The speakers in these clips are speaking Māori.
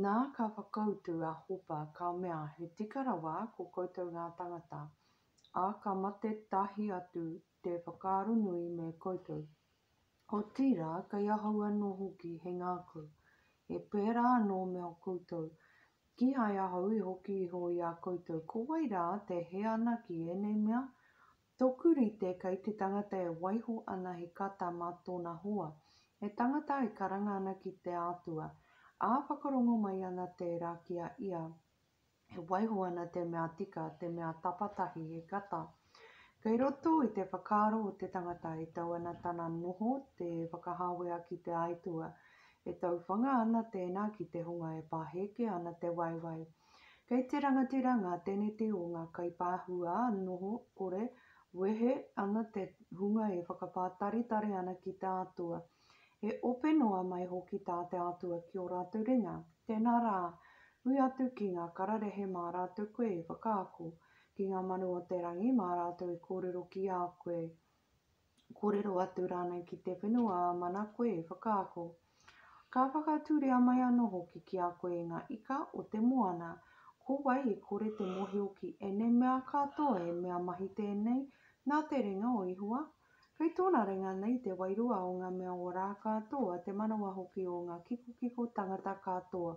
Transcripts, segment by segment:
Nā ka whakautu a hopa ka mea he tikarawa ko koutou ngā tangata, a ka mate tahi atu te whakaaro nui me koutou. O tira, ka iahau anō hoki he ngākau, e pērā anō mea koutou, ki hai ahau I hoki iho I a koutou, ko wai rā te he ana ki ēnei mea, tōku rite kei te tangata e waiho ana he kata mā tōna hoa, he tangata e karanga ana ki te atua, a whakarongo mai ana te rākia ia, he waiho ana te mea tika, te mea tapatahi he kata. Kei roto I te whakaaro o te tangata e tau ana tana noho te whakahāwea ki te aitua, e tau whanga ana tēnā ki te hunga e pāheke ana te waiwai. Kei te rangatiranga tēnei te o ngā kaipāhua noho kore, wehe ana te hunga e whakapātaritari ana ki te atua. E ope noa mai hoki tā te atua ki o rātou ringa. Tēnā rā, hui atu ki ngā kararehe mā rātou koe e whakaako, ki ngā manu o te rangi mā rātou e kōrero ki a koe. Kōrero atu rānei ki te whenua a mana koe e whakaako. Ka whakatūria mai anō hoki ki a koe ngā ika o te moana, ko wai e kore te mohio ki ene mea katoa e mea mahi tēnei, nā te ringa o ihua. Kei tōna ringa nei te wairua o ngā mea o rā katoa, te manawa hoki o ngā kiko tangata katoa.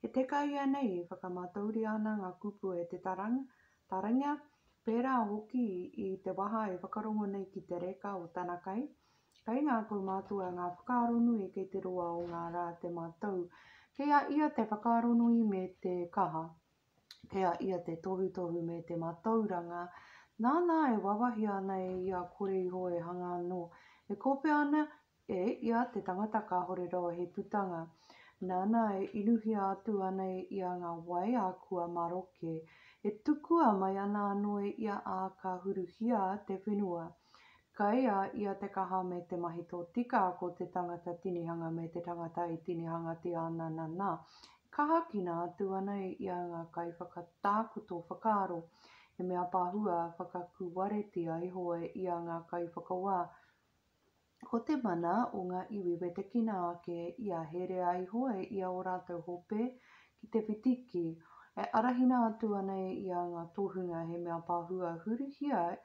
E te kai nei e whakamatauri ana ngā kupu e te tarangia, pērā hoki I te waha e whakarongo nei ki te reka o tana kai. Kei ngā kaumātua ngā whakaaro nui kei te roa o ngā rā te mātou, kei a ia te whakaaro nui me te kaha, kei a ia te tohu me te mātauranga, nāna e wawahi ana e ia kore iho e hanga anō, e kope ana e ia te tangata ka horero he putanga, nāna e inuhia atu ana e ia ngā wai a kua maroke, e tukua mai ana anō e ia a ka huruhia te whenua. Kai a ia te kaha me te mahi tō tika ko te tangata tinihanga me te tangata I tinihanga te ana nā. Kaha kina atu ana e ia ngā kai whakatākuto whakaaro, he mea pāhua whakakuwaretia iho e ia ngā kai whakawā. Ko te mana o ngā iwi we te kina ake ia herea iho e ia o rātou hope ki te whitiki, e arahina atu ana e ia ngā tohunga he mea pāhua huruhia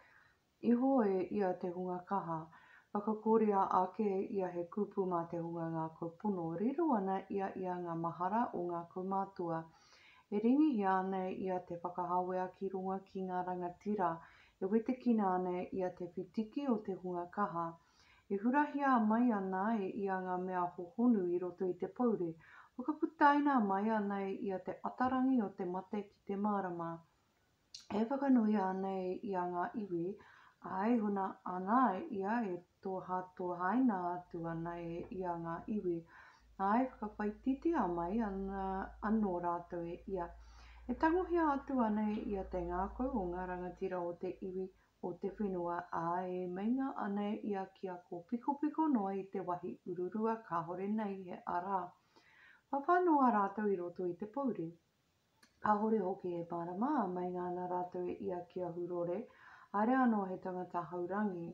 iho e ia te hunga kaha. Whakakorea ake ia he kupu mā te hunga ngā kaupono, riro ana ia ngā mahara o ngā kaumātua. E ringi ana ia te whakahāwea ki runga ki ngā rangatira, e wete kina ana ia te whitiki o te hunga kaha. E hurahia mai ana e ia ngā mea hohonu I roto I te paure, whakaputaina mai ana e ia te atarangi o te mate ki te marama. E whakanui ana e ia ngā iwi, ai huna ana e ia e tohaina atu ana e ia ngā iwi, ai whakawhaititi mai ana anō rātou e ia. E tangohia atu ana e ia te ngākau o ngā rangatira o te iwi o te whenua, a e mainga ana e ia kia ko piko noa I te wahi ururua ka hore nei he ara. Whawhanoa rātou I roto I te pauri. Ka hore hoki e marama, mainga ana rātou e ia kia hurore, are anō he tangata haurangi.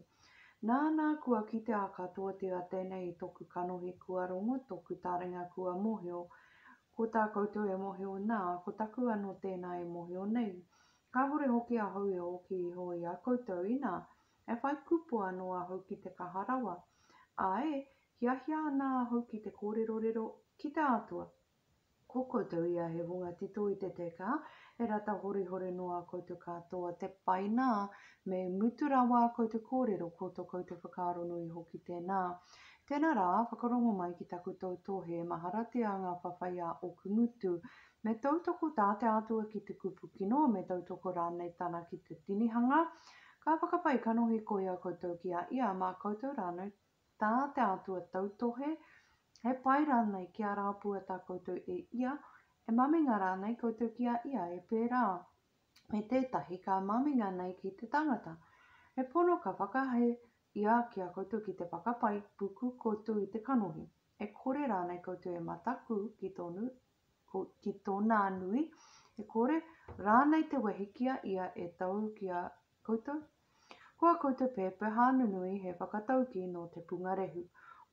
Nāna kua kite a katoa te a tēnei I toku kanohi kua rongo, toku taringa kua mohio, ko tā koutou e mohio nā, ko taku anō tēnā e mohio nei. Ka hore hoki a hau e hoki iho I a koutou ina, e whai kupu anō a hau ki te kaharawa, ai hiahia ana a hau ki te kōrero ki te atua. Ko koutou ia he wunga tito I te teka, e rata hori noa koutou katoa te paina me muturawa koutou kōrero ko tō koutou whakaaro nui hoki tēnā. Tēnā rā, whakarongo mai ki taku tautohe, maharatia ngā whawhaia o kumutu, me tautoko tā te atua ki te kupu kino, me tautoko rānei tana ki te tinihanga, ka whakapai kanohi ko ia koutou ki a ia mā koutou rānei tā te atua tautohe, he pai rānei ki a rāpua tā koutou e ia, e maminga rānei koutou ki a ia e pērā. Me tētahi ka maminga nei ki te tangata. He pono ka whakahe ia ki a koutou ki te whakapai puku koutou I te kanohi. E kore rānei koutou e mataku ki tōna nui, e kore rānei te wehi ki a ia e tau ki a koutou. Kua koutou pēpeha nunui he whakatauki no te pungarehu.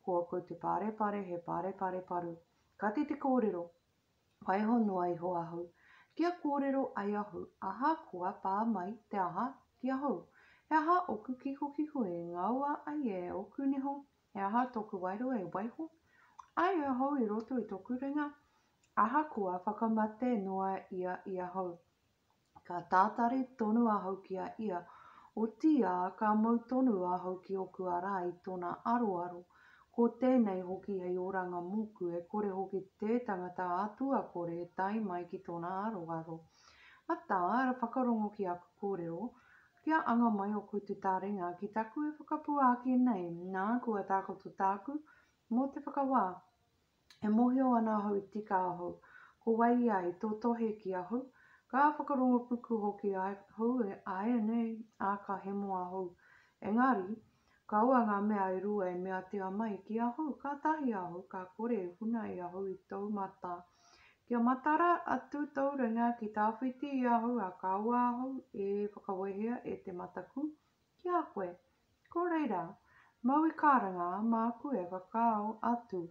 Kua koutou pārepare he pārepare paru. Ka te kōrero. Waiho noa I hoa hau. Kia kōrero ai ahu, aha kua pā mai te aha ki ahau. He aha oku kiko kiko e ngaua ai e oku niho. He aha toku wairo e waiho. Ai e hau I roto I toku ringa. Aha kua whakamate noa ia I ahau. Ka tātari tonu ahau kia ia. O tia ka mau tonu ahau ki oku ara I tōna aroaro. Ko tēnei hoki hei oranga moku e kore hoki te tangata atua kore e tai mai ki tōna aroaro. Ata, ara whakarongo ki aku kōrero, kia anga mai o kutu tā ringa ki taku e whakapua aki nei, nā kua tākoto tāku, mō te whakawā. E mohio ana hau I tika ahau, ko wai ai tō tohe ki ahau, ka whakarongo puku hoki ai hau e ai nei a ka hemo ahau. Engari, ka ua ngā mea I rua e mea tia mai ki ahau, ka tahi ahau, ka kore e huna I ahau I tau mata. Kia matara atu tau ringa ki tāwhiti I ahau a ka ua ahau e whakawehea e te mataku ki a koe. Ko reira, mau I kāranga mā koe whakao atu.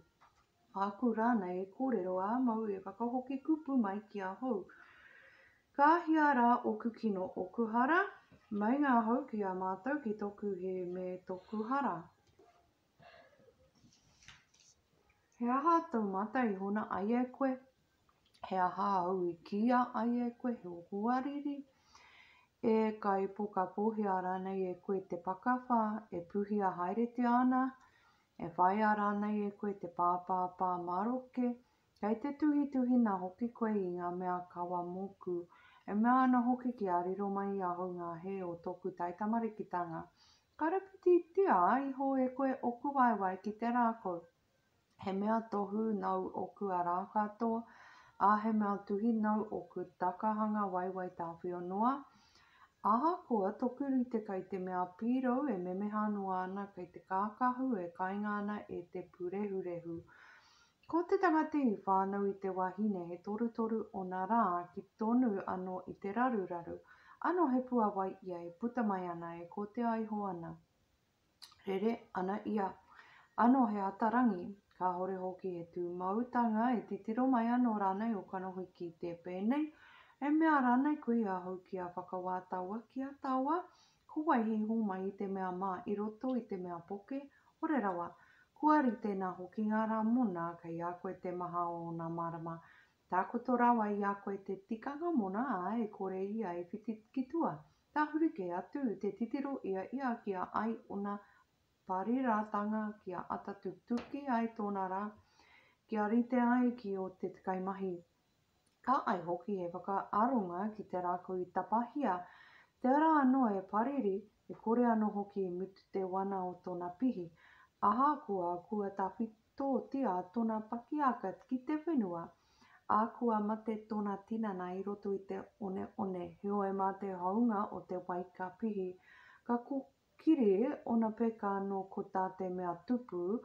Aku rānei e kōrero a mau e whakahoki kupu mai ki ahau. Ka hia rā oku kino oku hara, mai ngā hau ki a mātou ki toku he me toku hara. He aha tau mata I hona ai e koe. He aha au I kia ai e koe he huariri. E kai poka pohia rānei e koe te pakawha, e puhia haerete ana. E whaia rānei e koe te pāpāpā maroke. Kei te tuhi nā hoki koe I ngā mea kawa moku. E mea ana hoki ki a riro mai I ahau ngā he o toku taitamarikitanga. Ka rapiti tia iho e koe oku waiwai ki te rākau. He mea tohu nau oku a rā katoa, a he mea tuhi nau oku takahanga waiwai tāwhio noa. Aha koa toku rite kai te mea pīrau e memeha noa ana kei te kākahu e kainga ana e te purehurehu. Ko te tangata I whānau I te wahine he torutoru o nā rā ki tonu ano I te raruraru. Ano he pua wai ia e puta mai ana e ko te aiho ana. Rere ana ia. Ano he atarangi, ka hore hoki he tū mautanga e titiro mai anō rānei o kanohi ki te pēnei. E mea rānei koe ahau ki a whakawā taua ki a taua. Ko waihi ho mai I te mea mā I roto I te mea poke. Ore rawa, kua rite nā hoki ngā rā mona kei a koe te maha o nā marama. Tākoto rawa I a koe te tikanga mona a e kore ia e whiti ki tua. Tā hurike atu te titiro ia kia ai ona pariratanga kia ata tuktuki ai tōna rā. Kia rite ai ki o te kaimahi. Ka ai hoki he whakaaronga ki te rākau I tapahia. Te ara anō e pariri e kore anō hoki I mutu te wana o tōna pihi. Aha kua tawhito tia tōna pakiaka ki te whenua. A kua mate tōna tinana I roto I te one. Heo e mā te haunga o te waika pihi. Ka kiri ona peka anō ko tā te mea tupu.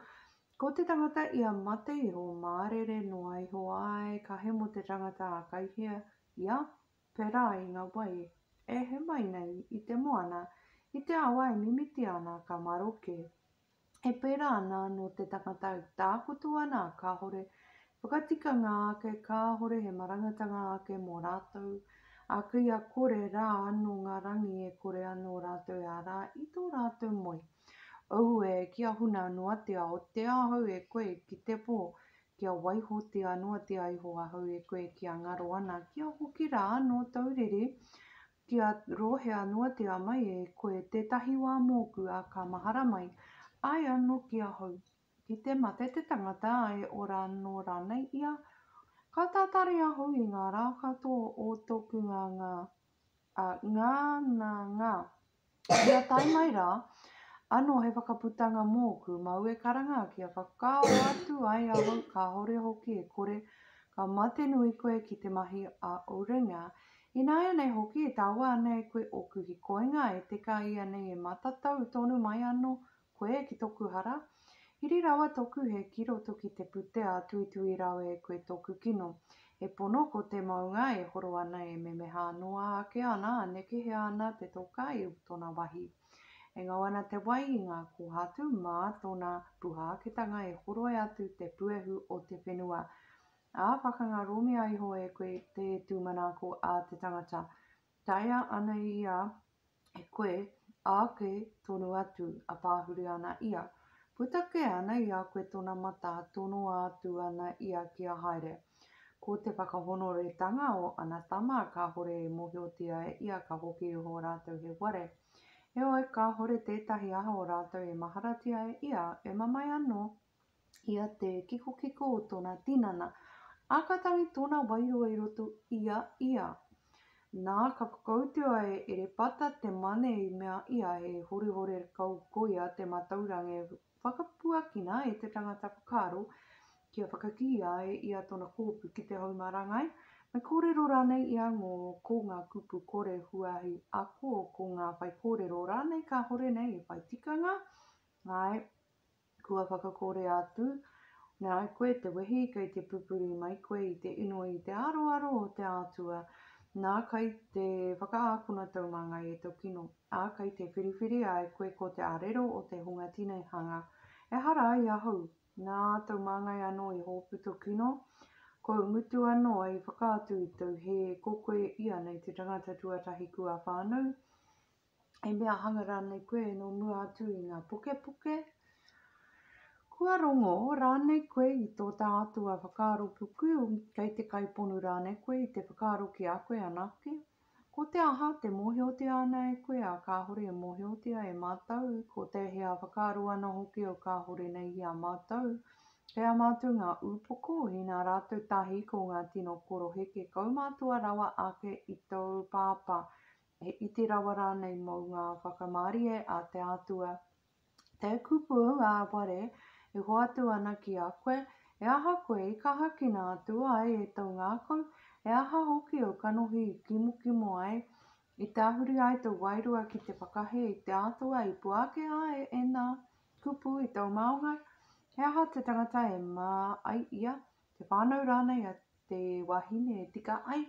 Ko te tangata ia mate iho mārere noa iho ai ka hemo te tangata a kaihia ia pērā I ngā wai. E he mai nei I te moana I te awa e mimiti ana ka maroke. E pērā ana no te tangata I tākutu ana ka hore. Whakatika ngā ake ka hore he marangatanga ake mō rātou. A kia kore rā anō ngā rangi e kore anō rātou a rā I tō rātou moi. Au e kia huna noatia o te ahau e koe ki te pō. Kia waihotia noatia iho ahau e koe kia ngaro ana. Kia hoki rā anō tauriri. Kia rohea noatia mai e koe te tahi wā mōku a ka mahara mai. Ai anō ki ahau. Ki te mate te tangata e ora anō rānei ia. Ka tātari ahau I ngā rā katoa o toku ngā. Kia tai mai rā, ano he whakaputanga mōku mau e karanga kia whakao atu ai ahau ka hore hoki e kore ka mate nui koe ki te mahi a Oringa. Ināia nei hoki e taua ana e koe o kuhi koinga e te ka ia nei e matatau tonu mai ano koe ki toku hara. Hiri rawa toku he kiroto ki te putea tuitui rawa e koe toku kino. E ponoko te maunga e horo ana e memeha noa ake ana neke he ana te toka I tōna wahi. E ngau ana te wai I ngā kohatu mā tōna puha aketanga e horo atu te puehu o te whenua. whakangaromi ai ho e koe te tūmanako a te tangata. Taia ana ia e koe a ke tonu atu a pāhuri ana ia. Putake ana ia koe tōna mata tono atu ana ia kia haere. Ko te whakahonoretanga o ana tama ka hore e mohiotia e ia ka hoki o rātou he ware. E oi ka hore tētahi aha o rātou e maharatia e ia e mamai anō ia te kiko o tōna tinana. Akatangi tōna wairo e roto ia. Nā ka whakautua e re pata te mane i mea ia e hore kaukoia te mataurangi e whakapuakina e te tangata whakaro kia whakakia e ia tōna kōpu ki te haumarangai. Me kōrero rānei ia ngō ko ngā kupu kore huahi ako ko ngā whai kōrero rānei ka hore nei e whai tikanga. Ngai, kua whakakore atu. Nā koe te wehi kei te pupuri mai koe i te ino i te aro o te atua. Nā kai te whakaakuna taumanga e tō kino. A kai te whiriwhiri ai koe ko te arero o te hunga tinei hanga. E hara ai ahau. Nā taumangai anō i hopu tō kino. Ko mutu anō i whakaatu i tau he kokoe ia nei te tangata tuatahi kua whānau. E mea hangara nei koe no mua atu i ngā puke. Kua rongo rānei koe i tō tātua whakaro puku kei te kaiponu rānei koe i te whakaro ki a koe anake. Ko te aha te mohiotia ana e koe a ka hore e mohiotia e mātau. Ko te hea whakaro ana hoki o ka hore nei i a mātau. Kea mātou ngā upoko i ngā rātou tahi ko ngā tino koro heke kaumātua rawa ake i tau pāpā. E iti rawa rānei mō ngā whakamarie a te atua. Te kupu a ware e hoatu ana ki a koe. E aha koe i ka haki nā atua ai e tau ngākau. E aha hoki o kanohi i kimo ai. I te ahuri ai tau wairua ki te whakahe i te atua i puake ai e nā kupu i tau maungai. He aha te tangata e mā ai ia, te whānau rānei a te wahine e tika ai.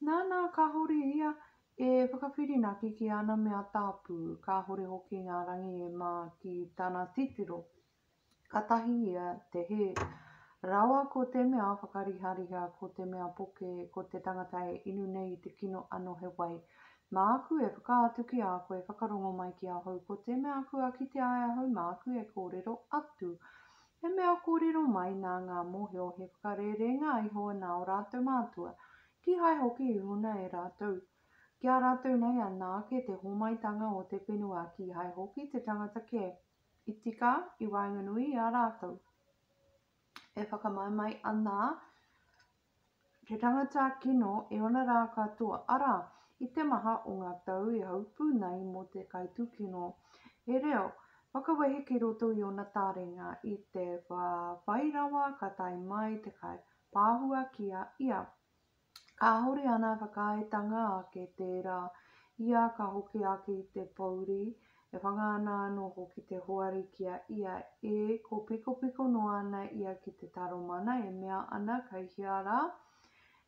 Nā ka hore ia e whakawhirinaki ki ana mea tāpū. Ka hore hoki ngā rangi e mā ki tāna titiro. Ka tahi ia te he rawa ko te mea whakarihariha, ko te mea poke, ko te tangata e inu nei i te kino ano he wai. Mā aku e whakaatu ki a koe whakarongo mai ki a hau, ko te mea aku a ki te ai a hau, mā aku e kōrero atu. He mea kōrero mai nā ngā mōhio he whakarerenga i hoa nā o rātou mātua. Ki hai hoki i huna e rātou. Kia rātou nei anā ke te homaitanga o te whenua ki hai hoki te tangata ke. I tika i wainganui a rātou. E whakamaimai ana te tangata kino e ona rā katoa. Ara, i te maha o ngā tau i haupu nei mo te kaitukino. E reo, whakawehe ki roto i ona tārenga i te whairawa ka tai mai te kai pāhua ki a ia. Ka hore ana whakaetanga ake te rā. Ia ka hoki ake i te pauri. E whangaana anō hoki te hoari ki a ia e ko piko no ana ia ki te taro mana e mea ana kai hia rā.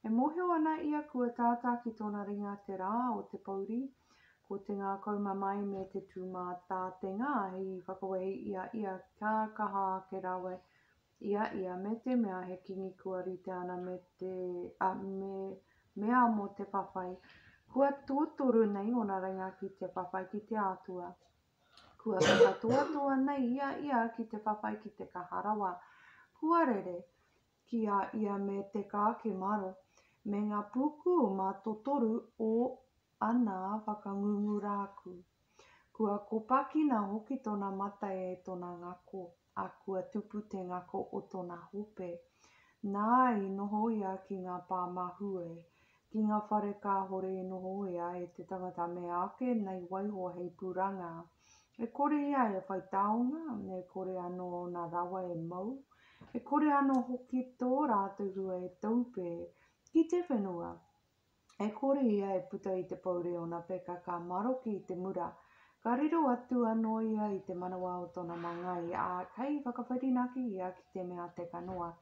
E mohio ana ia kua tātā ki tōna ringa te rā o te pauri. Ko te ngā kaumamai me te tūmā tātenga hei whakawehi ia ka kaha ake rawe ia me te mea he kingi kua rite ana me mea mo te whawhai. Kua tōtoru nei ona ringa ki te whawhai ki te atua. Kua whakatoatoa nei ia ki te whawhai ki te kaharawa. Kua rere ki a ia me te kāke maro. Me ngā puku o mā totoru o ana whakangungu rāku. Kua kopakina hoki tōna mata e tōna ngako. A kua tupu te ngako o tōna hope. Nā i noho ia ki ngā pāmahue. Ki ngā whare ka hore e noho ia e te tangata me ake nei waiho hei pūranga. E kore ia e whai taonga, e kore anō nā rawa e mau. E kore anō hoki tō rātou rua e taupe ki te whenua. E kore ia e puta i te paure o nā peka ka maroki i te mura. Ka riro atu anō ia i te manawa o tōna mangai a kei whakawhirinaki ia ki te mea te kanoa.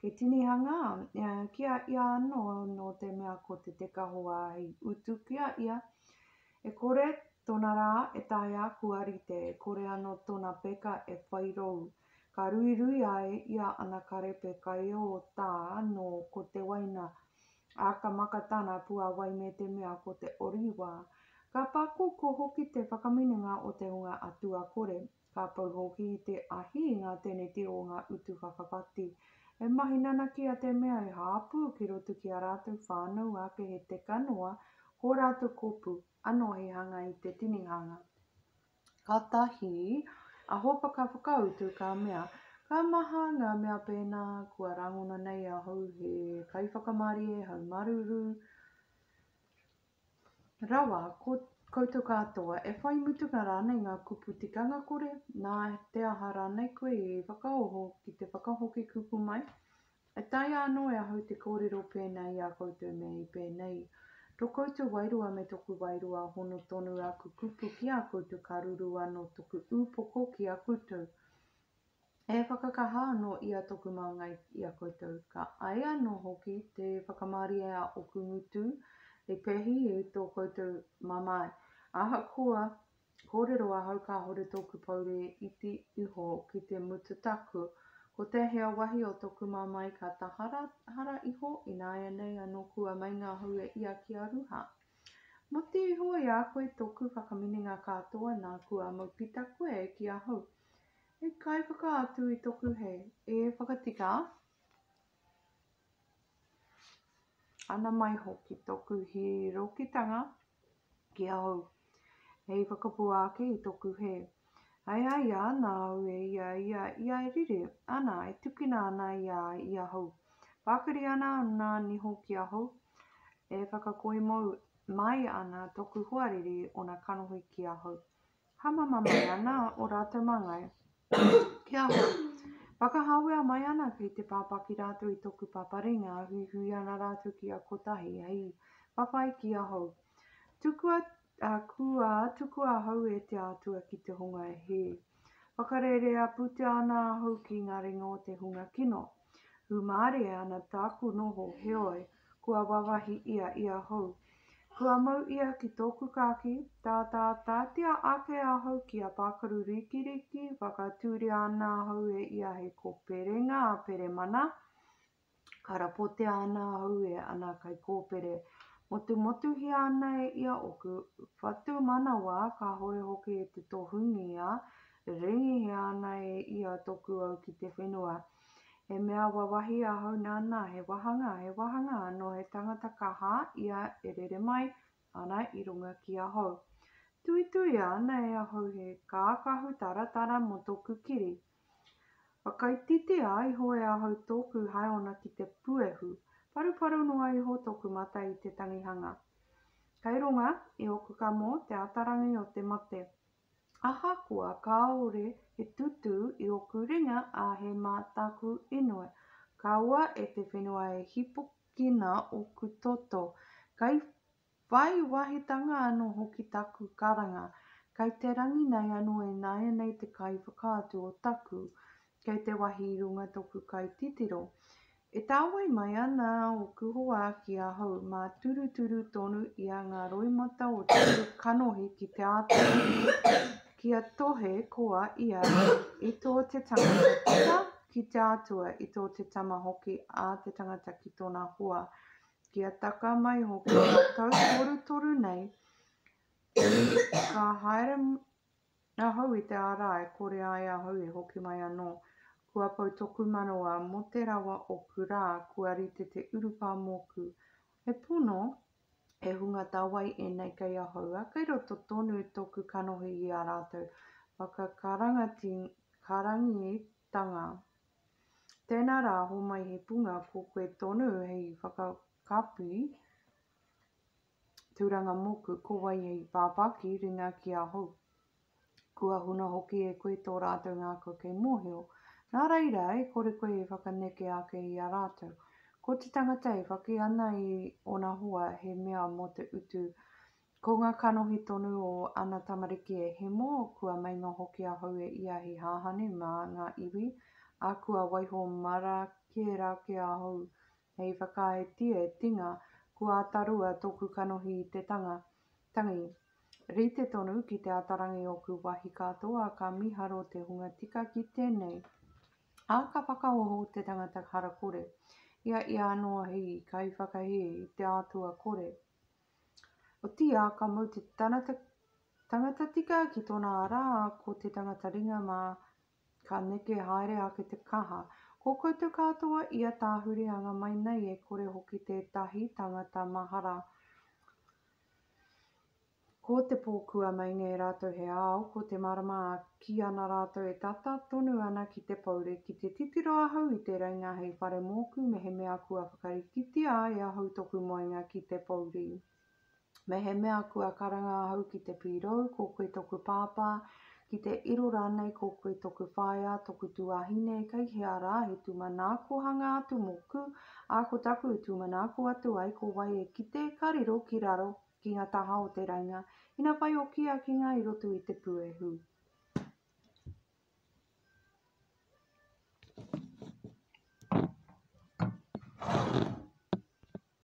Kei tinihanga, kia ia anō no te mea ko te kahoa hei utu kia ia. E kore tōna rā e tae aku arite, e kore anō tōna peka e whairou. Ka ruirui ai ia ana karepe kai o tā anō ko te waina. A ka makatana pua wai me te mea ko te oriwa. Ka paku ko hoki te whakaminenga o te hunga atua kore. Ka pau hoki i te ahinga tēnei tiro o ngā utu whakawhati. E mahi nana ki a te mea e hāpū ki roto ki a rātou whānau ake he te kanoa ko rātou kopu anō he hanga i te tinihanga. Ka tahi, a hopa ka whakautu ka mea, ka maha ngā mea pēnā kua rangona nei a hau he kaiwhakamari e hau maruru. Rawa, koutou katoa, e whai mutunga rānei ngā kupu tikanga kore, nā te aha rānei koe e whakaoho ki te whakahoki kupu mai. E tai anō e ahau te kōrero pēnei i a koutou me i pēnei. Tō koutou wairua me toku wairua hono tonu aku kupu ki a koutou ka ruru anō toku ūpoko ki a koutou. E whakakaha anō i a toku maungai i a koutou. Ka ai anō hoki te whakamari a oku ngutu e pehi i tō koutou mamai. Aha kua kōrero ahau ka hore tōku paure iti iho ki te mututaku. Ko te hea wahi o toku mamai ka tahara iho i nāia nei anō kua mai ngā hua ia ki a ruha. Mo te iho i a koe toku whakaminenga katoa nā kua maupita koe ki a hau. E kai whakaatu i toku he, e whakatika ana mai hoki toku hi rokitanga ki a hau. Hei whakapua ake i toku he. Ai ia, nā ue ia e riri ana, e tukina ana ia hau. Pākari ana nā niho ki a hau. E whakakoi mai ana toku huariri o nā kanohi ki a hau. Hamama mai ana o rātou mangai. Ki a hau. Whakahawea mai ana ki te pāpaki rātou i toku paparinga, hui ana rātou ki a kotahi, hei papai ki a hau. Kua tuku a hau e te atua ki te hunga e he. Whakarere a pute ana a hau ki ngā ringa o te hunga kino. Humare ana tāku noho heoi, kua wawahi ia hau. Kua mau ia ki tōku kāki, tātia ake a hau ki a pākaru rikiriki, whakatūri ana a hau e ia he kōperenga a pere mana. Karapote ana a hau e ana kai kōpere. Motu hi ana e ia oku, whatu manawa ka hore hoki e te tohungi ia, ringi hi ana e ia toku au ki te whenua. He mea wawahi a hau nana, he wahanga anō he tangata kaha ia e rere mai ana i runga ki a hau. Tui ana e a hau he kākahu taratara mo tōku kiri. Whakaitite a iho e a hau tōku haiona ki te puehu. Paru noa iho tōku mata i te tangihanga. Kei runga, i oku kamo te atarangi o te mate. Ahakoa kāore he tutu i oku ringa a he mātaku inoi. Kaua e te whenua e hipokina oku toto. Kei whai wahitanga anō hoki taku karanga. Kei te rangi nei anō e nāia nei te kai whakaatu o taku. Kei te wahi i runga toku kai titiro. E tāwai mai ana o kuhoa ki a hau mā turu tonu i a ngā roimata o te kanohi ki te atu. Kia tohe koa ia i tō te tangata ki te atua i tō te tama hoki a te tangata ki tōna hoa. Kia taka mai hoki a tau toru nei. Ka haere a hau i te ara e kore ai a hau e hoki mai anō. Kua pau toku manawa mo te rawa o kurā kua rite te urupa moku. He pono e hunga tāwai e nei kei a hau a kei roto tonu toku kanohi i a rātou. Karangitanga. Tēnā rā ho mai he punga ko koe tonu hei whakakapi tūranga moku ko wai hei pāpaki ringa ki a hau. Kua huna hoki e koe tō rātou ngāko kei mōhio. Nā reira e kore koe e whakaneke ake i a rātou. Ko te tangata e whaki ana i ona hoa he mea mo te utu. Ko ngā kanohi tonu o ana tamariki e hemo, kua mainga hoki a hau e ia hi hāhane mā ngā iwi, a kua waiho marake a hau hei whakaetia e tinga, kua atarua tōku kanohi i te tangi. Rite tonu ki te atarangi o ku wahi katoa ka miharo te hunga tika ki tēnei. A ka whakaoho te tangata hara kore. Ia anoa hi kai whakahi i te atua kore. O tia ka mau te tangata tika ki tōna rā ko te tangata ringa mā ka neke haere ake te kaha. Ko koutou katoa ia tāhuri anga mai nei e kore hoki tētahi tangata mahara. Ko te pōkua mai nei rātou he ao, ko te marama ki ana rātou e tata tonu ana ki te pauri, ki te titiro ahau i te reina hei whare mōku me he mea kua whakarikiti a e ahau toku moenga ki te pauri. Me he mea kua karanga ahau ki te pirou, ko koe toku pāpā, ki te iro rānei ko koe toku whaia, toku tuahine, kei hea rā he tūmanako hanga atu moku, a ko taku e tūmanako atu ai ko wai e kite kariro ki raro ki ngā taha o te rainga, ina whai o kia ki ngā i roto i te puehu.